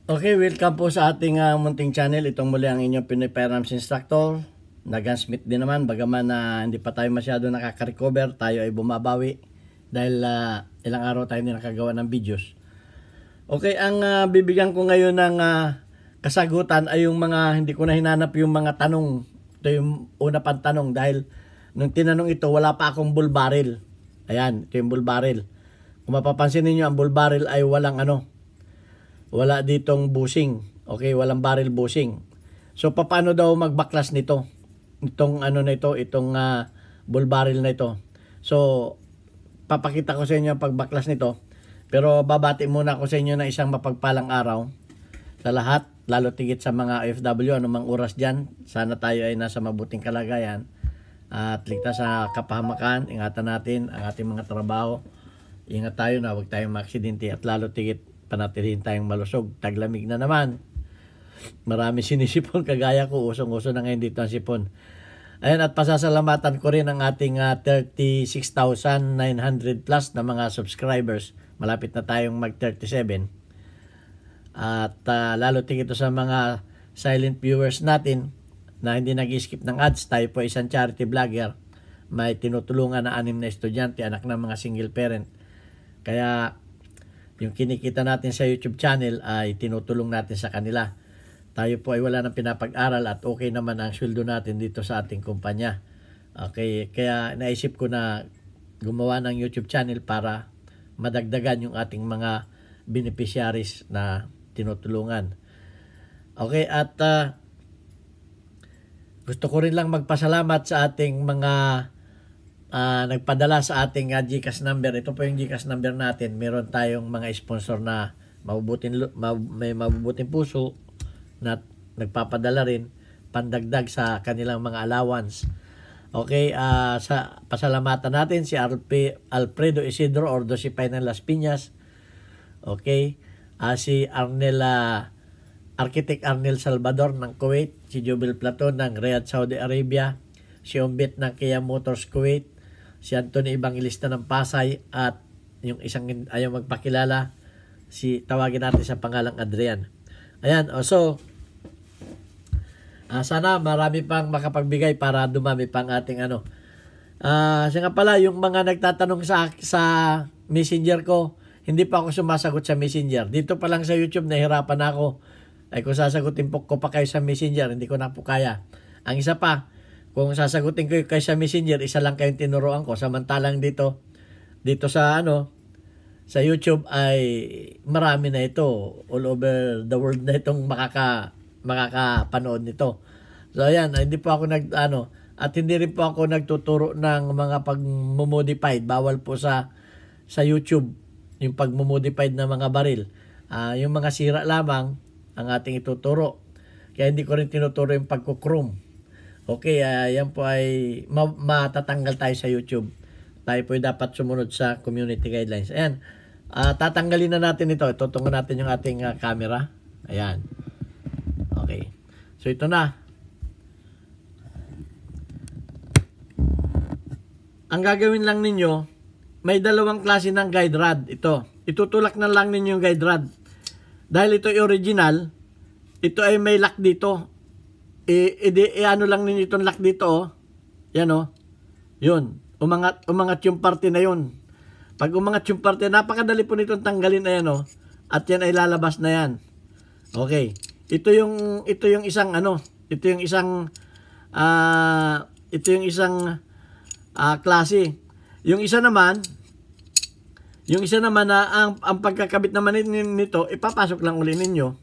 Okay, welcome po sa ating munting channel. Itong muli ang inyong Pinoy Firearms Instructor na gunsmith din naman. Bagaman na hindi pa tayo masyado nakaka-recover, tayo ay bumabawi dahil ilang araw tayo hindi nakagawa ng videos. Okay, ang bibigyan ko ngayon ng kasagutan ay yung mga hindi ko na hinanap yung mga tanong. Ito yung una pang tanong dahil nung tinanong ito wala pa akong bull barrel. Ayan, ito yung bull barrel. Kung mapapansin niyo ang bull barrel ay wala ditong bushing. Okay, walang barrel bushing. So paano daw magbaklas nito? Itong bull barrel na ito. So papakita ko sa inyo ang pagbaklas nito. Pero babati muna ako sa inyo na isang mapagpalang araw sa lahat, lalo tigit sa mga OFW, anumang oras diyan. Sana tayo ay nasa mabuting kalagayan at ligtas sa kapahamakan. Ingatan natin ang ating mga trabaho. Ingat tayo na huwag tayong maaksidente at lalo tigit panatilihin tayong malusog. Taglamig na naman. Marami sinisipon kagaya ko. Usong-uso na ngayon dito ang sipon. Ayan, at pasasalamatan ko rin ang ating 36,900 plus na mga subscribers. Malapit na tayong mag 37. At lalo tigito sa mga silent viewers natin na hindi nag-skip ng ads. Tayo po isang charity vlogger. May tinutulungan na 6 na estudyante, anak ng mga single parent. Kaya yung kinikita natin sa YouTube channel ay tinutulong natin sa kanila. Tayo po ay wala nang pinapag-aral at okay naman ang sweldo natin dito sa ating kumpanya. Okay, kaya naisip ko na gumawa ng YouTube channel para madagdagan yung ating mga beneficiaries na tinutulungan. Okay, at gusto ko rin lang magpasalamat sa ating mga nagpadala sa ating GCash number. Ito po yung GCash number natin. Meron tayong mga sponsor na may mabubuting puso na nagpapadala rin pandagdag sa kanilang mga allowance. Okay, sa pasalamatan natin si Alfredo Isidro Ordo si Painan Las Piñas. Okay, si Architect Arnel Salvador ng Kuwait, si Jubel Platon ng Riyadh, Saudi Arabia, si Ombit ng Kia Motors Kuwait, si Anthony Evangelista ng Pasay, at yung isang ayaw magpakilala, tawagin natin sa pangalang Adrian. Ayan, so sana marami pang makapagbigay para dumami pang ating siya nga pala, yung mga nagtatanong sa messenger ko, hindi pa ako sumasagot sa messenger. Dito pa lang sa YouTube nahirapan ako. Ay kung sasagutin ko pa kayo sa messenger, hindi ko na po kaya. Ang isa pa, kung sasagutin ko kayo sa messenger, isa lang kayong tinuruan ko. Samantalang dito sa sa YouTube ay marami na ito. All over the world na itong makakapanood nito. So ayan, hindi po ako at hindi rin po ako nagtuturo ng mga pag-modified. Bawal po sa YouTube yung pag-modified na mga baril. Yung mga sira lamang ang ating ituturo. Kaya hindi ko rin tinuturo yung pagkukrom. Okay, yan po ay matatanggal tayo sa YouTube. Tayo po ay dapat sumunod sa community guidelines. Ayan, tatanggalin na natin ito. Tutungan natin yung ating camera. Ayan. Okay. So ito na. Ang gagawin lang ninyo, may dalawang klase ng guide rod. Ito. Itutulak na lang ninyo yung guide rod. Dahil ito ay original, ito ay may lock dito. Ano lang ninyo itong lock dito, Yan, Yun. Umangat yung parte na yun. Pag umangat yung parte, napakadali po nitong tanggalin, ayan, At yan ay lalabas na yan. Okay. Ito yung isang klase. Yung isa naman na ang pagkakabit naman nito, ipapasok lang uli ninyo.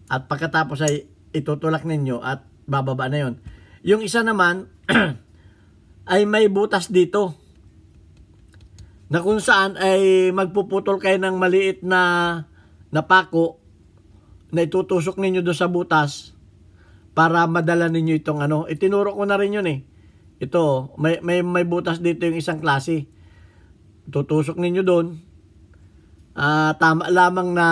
At pagkatapos ay itutulak ninyo at bababa na yon. Yung isa naman ay may butas dito. Na kung saan ay magpuputol kayo ng maliit na pako na itutusok ninyo doon sa butas para madala ninyo itong Itinuro ko na rin yun Ito, may butas dito yung isang klase. Tutusok ninyo doon. Tama lamang na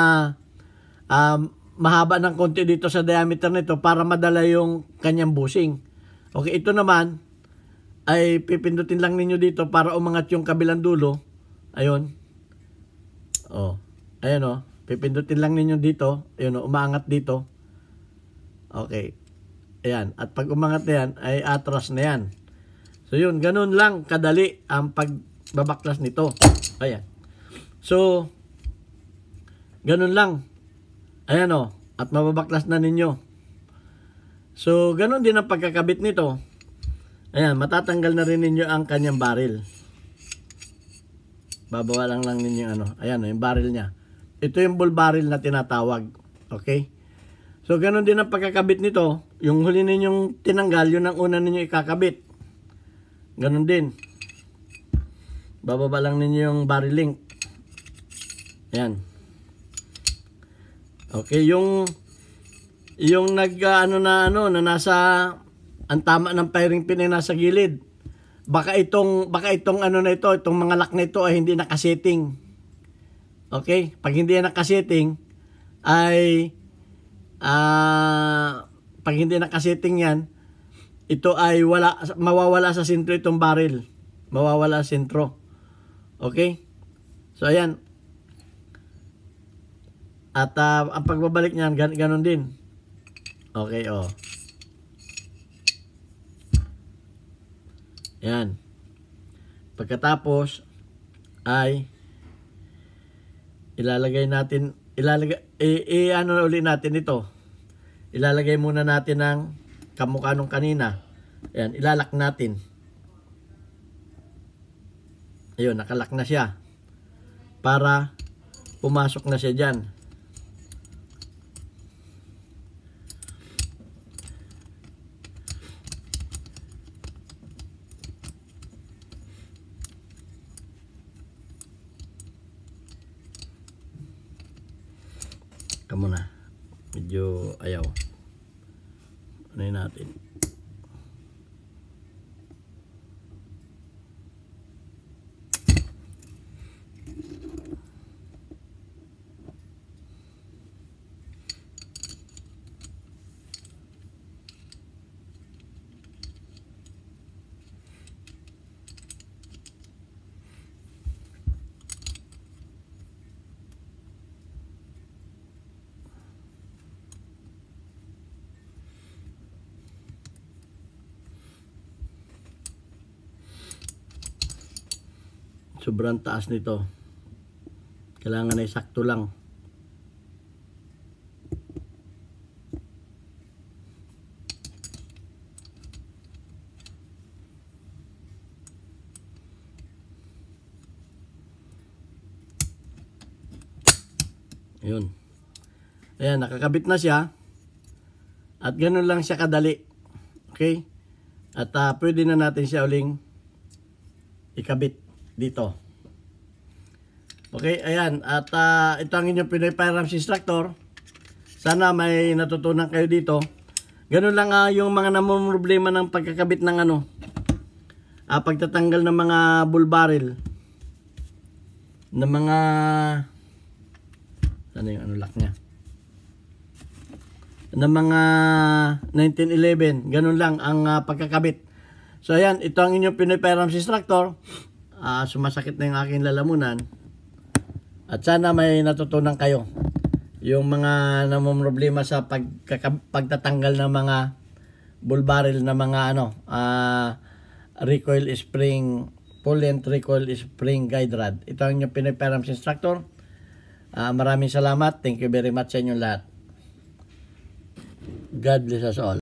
mahaba ng konti dito sa diameter nito para madala yung kanyang bushing. Okay, ito naman ay pipindutin lang ninyo dito para umangat yung kabilang dulo. Ayun. Ayun Pipindutin lang ninyo dito. Ayun, umaangat dito. Okay. Ayan. At pag umangat na yan, ay atras na yan. So yun, ganun lang kadali ang pagbabaklas nito. Ayan. So, ganun lang. Ayan o. At mababaklas na ninyo. So, ganun din ang pagkakabit nito. Ayan, matatanggal na rin ninyo ang kanyang barrel. Babawa lang ninyo yung ano. Ayan, yung barrel niya. Ito yung bull barrel na tinatawag. Okay? So, ganun din ang pagkakabit nito. Yung huli ninyong tinanggal, yun ang una ninyo ikakabit. Ganun din. Bababa lang ninyo yung barrel link. Ayan. Okay, yung na nasa ang tama ng firing pin ay nasa gilid. Baka itong ano na ito, itong mga lock na ito ay hindi nakasetting. Okay? Pag hindi nakasetting ay pag hindi nakasetting yan, ito ay mawawala sa sentro itong barrel. Mawawala sa sentro. Okay? So ayan. At ang pagbabalik niyan ganun din. Okay, oh. Yan. Pagkatapos ay ilalagay ano ulit natin ito. Ilalagay muna natin ng kamukha nung kanina. Ayan, ilalak natin. Ayun, nakalak na siya. Para pumasok na siya dyan. Kamu na. Medyo ayaw. Ano yun natin? Sobrang taas nito. Kailangan ay sakto lang. Ayun. Ayan, nakakabit na siya. At ganun lang siya kadali. Okay? At pwede na natin siya uling ikabit dito. Okay, ayan. At ito ang inyong Pinoy Firearms Instructor. Sana may natutunan kayo dito. Ganun lang yung mga namumroblema ng pagkakabit ng pagtatanggal ng mga bull barrel. Ng mga ano yung lock niya? Ng mga 1911. Ganun lang ang pagkakabit. So ayan, ito ang inyong Pinoy Firearms Instructor. Sumasakit na yung aking lalamunan. At sana may natutunan kayo. Yung mga namumroblema sa pagtatanggal ng mga bull barrel na mga recoil spring, pull and recoil spring guide rod. Ito ang inyong Pinoy Firearms Instructor. Maraming salamat. Thank you very much sa inyong lahat. God bless us all.